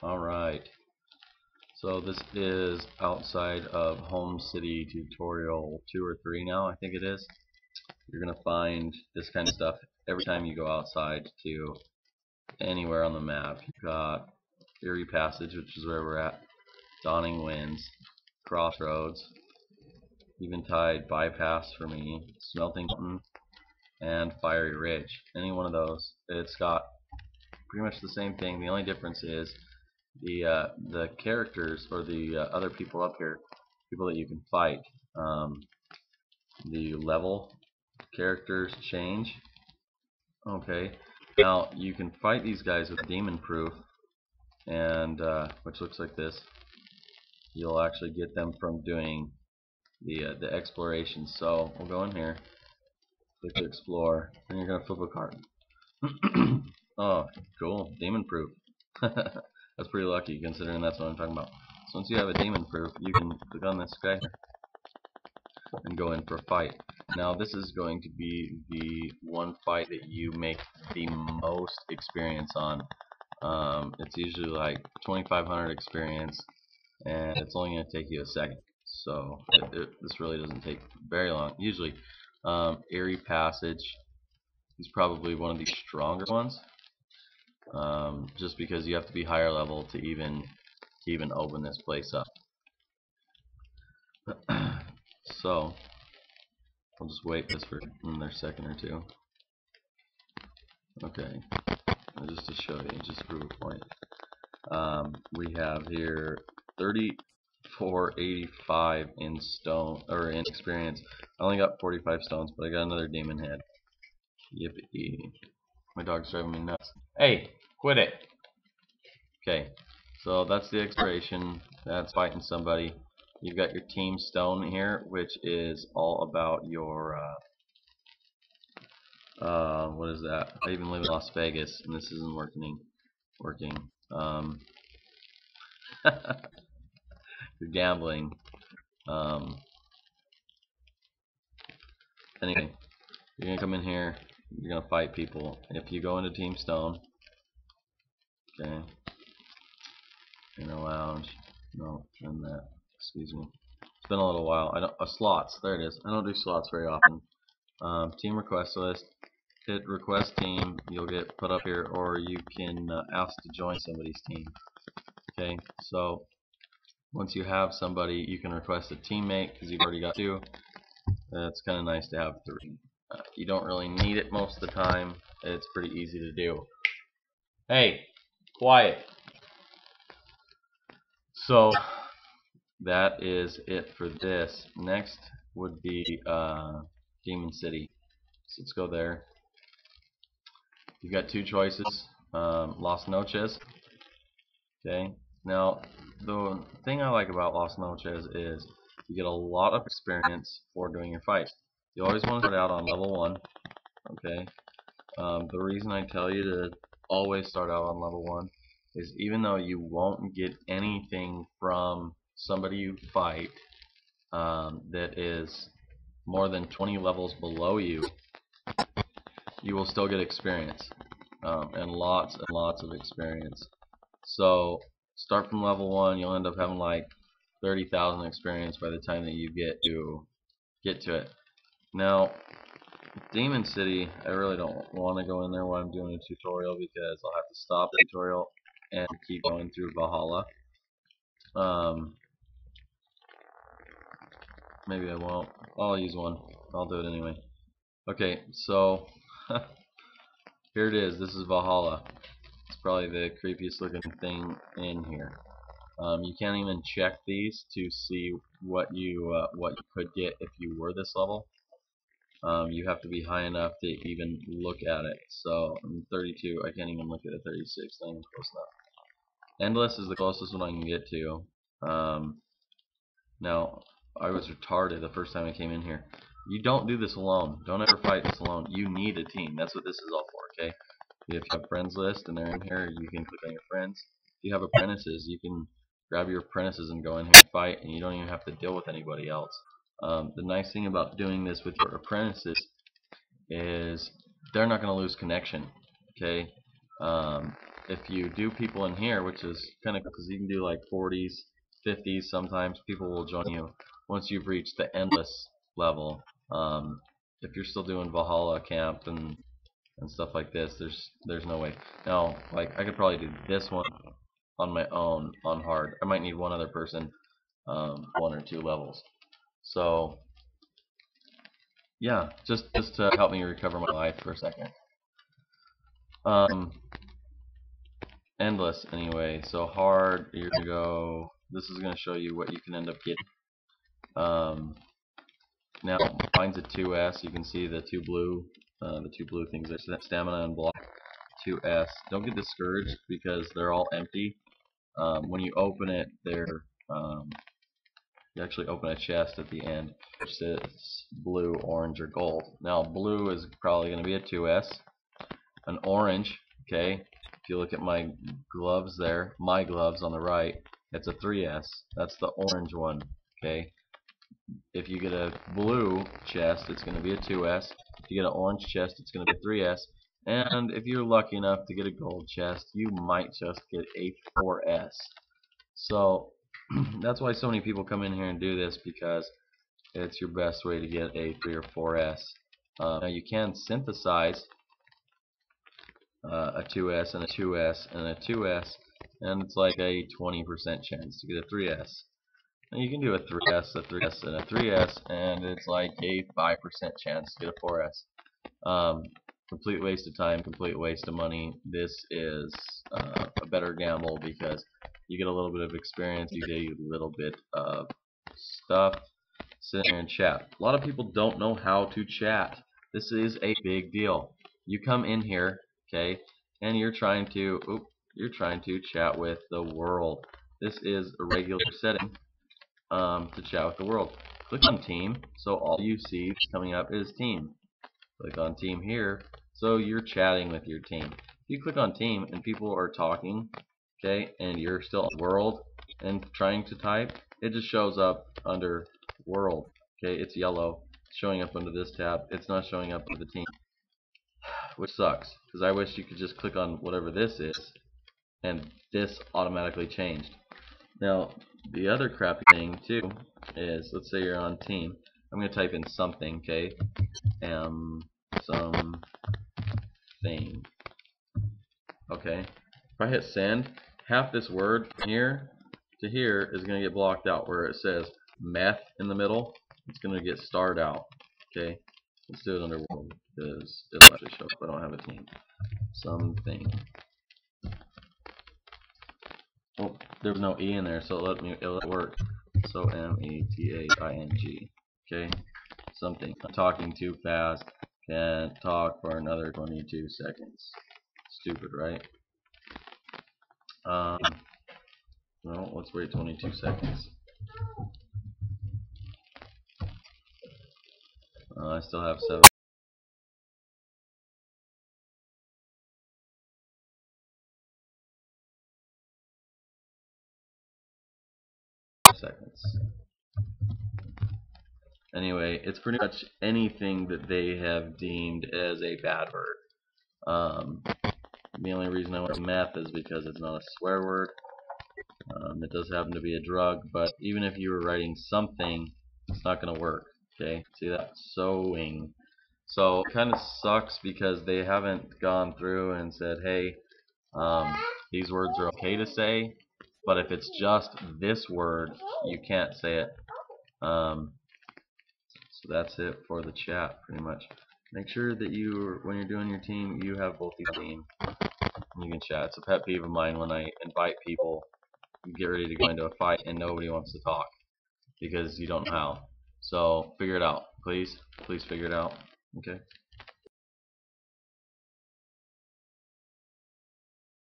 Alright, so this is outside of Home City tutorial 2 or 3 now, I think it is. You're going to find this kind of stuff every time you go outside to anywhere on the map. You've got Eerie Passage, which is where we're at, Dawning Winds, Crossroads, Eventide Bypass for me, Smelting Mountain, and Fiery Ridge. Any one of those. It's got pretty much the same thing. The only difference is the characters or the other people up here, people that you can fight, the level characters change. Okay, now you can fight these guys with demon proof, and which looks like this. You'll actually get them from doing the exploration. So we'll go in here, click to explore, and you're gonna flip a card. Oh, cool, demon proof. That's pretty lucky considering that's what I'm talking about. So once you have a demon proof, you can click on this guy and go in for a fight. Now this is going to be the one fight that you make the most experience on. It's usually like 2,500 experience, and it's only going to take you a second. So this really doesn't take very long. Usually, Eerie Passage is probably one of the stronger ones. Just because you have to be higher level to even open this place up. So I'll just wait this for another second or two. Okay, just to show you, just to prove a point. We have here 3485 in stone or in experience. I only got 45 stones, but I got another demon head. Yippee! My dog's driving me nuts. Hey, quit it! Okay, so that's the exploration. That's fighting somebody. You've got your team stone here, which is all about your what is that? I even live in Las Vegas, and this isn't working. You're gambling. Anyway, you're gonna come in here. You're gonna fight people. If you go into Team Stone, okay, in a lounge. No, turn that. Excuse me. It's been a little while. I don't. Slots. There it is. I don't do slots very often. Team request list. Hit request team. You'll get put up here, or you can ask to join somebody's team. Okay. So once you have somebody, you can request a teammate because you've already got two. It's kind of nice to have three. You don't really need it most of the time. It's pretty easy to do. Hey, quiet. So that is it for this. Next would be Demon City. So let's go there. You've got two choices. Las Noches. Okay. Now the thing I like about Las Noches is you get a lot of experience for doing your fights. You always want to start out on level 1. Okay. The reason I tell you to always start out on level 1 is even though you won't get anything from somebody you fight that is more than 20 levels below you, you will still get experience, and lots of experience. So start from level 1, you'll end up having like 30,000 experience by the time that you get to it. Now Demon City, I really don't want to go in there while I'm doing a tutorial because I'll have to stop the tutorial and keep going through Valhalla. Maybe I won't. I'll use one. I'll do it anyway. Okay, so here it is. This is Valhalla. It's probably the creepiest looking thing in here. You can't even check these to see what you could get if you were this level. You have to be high enough to even look at it. So I'm 32. I can't even look at a 36. Not even close enough. Endless is the closest one I can get to. Now I was retarded the first time I came in here. You don't do this alone. Don't ever fight this alone. You need a team. That's what this is all for. Okay. If you have friends list and they're in here, you can click on your friends. If you have apprentices, you can grab your apprentices and go in here and fight, and you don't even have to deal with anybody else. The nice thing about doing this with your apprentices is they're not going to lose connection. Okay, if you do people in here, which is kind of because you can do like 40s, 50s, sometimes people will join you once you've reached the endless level. If you're still doing Valhalla camp and stuff like this, there's no way. Now, like I could probably do this one on my own on hard. I might need one other person, 1 or 2 levels. So yeah, just to help me recover my life for a second. Endless anyway. So hard. Here we go. This is going to show you what you can end up getting. Now mine's a 2S. You can see the two blue things there. Stamina and block. 2S. Don't get discouraged because they're all empty. When you open it, you actually open a chest at the end, which says blue, orange, or gold. Now blue is probably going to be a 2S. An orange, okay. If you look at my gloves there, my gloves on the right, it's a 3S. That's the orange one, okay. If you get a blue chest, it's going to be a 2S. If you get an orange chest, it's going to be a 3S. And if you're lucky enough to get a gold chest, you might just get a 4S. So that's why so many people come in here and do this, because it's your best way to get a 3 or 4S. Now you can synthesize a 2S and a 2S and a 2S, and it's like a 20% chance to get a 3S. And you can do a 3S, a 3S, and a 3S, and it's like a 5% chance to get a 4S. Complete waste of time, complete waste of money. This is a better gamble because you get a little bit of experience, you get a little bit of stuff. Sit here and chat. A lot of people don't know how to chat. This is a big deal. You come in here, okay, and you're trying to chat with the world. This is a regular setting to chat with the world. Click on team, so all you see coming up is team. Click on team here, so you're chatting with your team. If you click on team and people are talking, okay, and you're still on world and trying to type, it just shows up under world. Okay, it's yellow, it's showing up under this tab. It's not showing up under the team, which sucks because I wish you could just click on whatever this is and this automatically changed. Now the other crappy thing too is, let's say you're on team. I'm going to type in something, okay, something. Okay, if I hit send, half this word from here to here is going to get blocked out. Where it says meth in the middle, it's going to get starred out. Okay, let's do it under world because it'll actually show up. I don't have a team. Something. Oh, there was no E in there, so it'll work. So METAING. Okay, something. I'm talking too fast. Can't talk for another 22 seconds. Stupid, right? No, let's wait 22 seconds. I still have 7 seconds. Anyway, it's pretty much anything that they have deemed as a bad word. The only reason I went with meth is because it's not a swear word. It does happen to be a drug, but even if you were writing something, it's not going to work. Okay, see that? Sewing. So it kind of sucks because they haven't gone through and said, hey, these words are okay to say, but if it's just this word, you can't say it. So that's it for the chat, pretty much. Make sure that when you're doing your team, you have both your team. You can chat. It's a pet peeve of mine when I invite people, get ready to go into a fight, and nobody wants to talk because you don't know how. So figure it out, please. Please figure it out. Okay.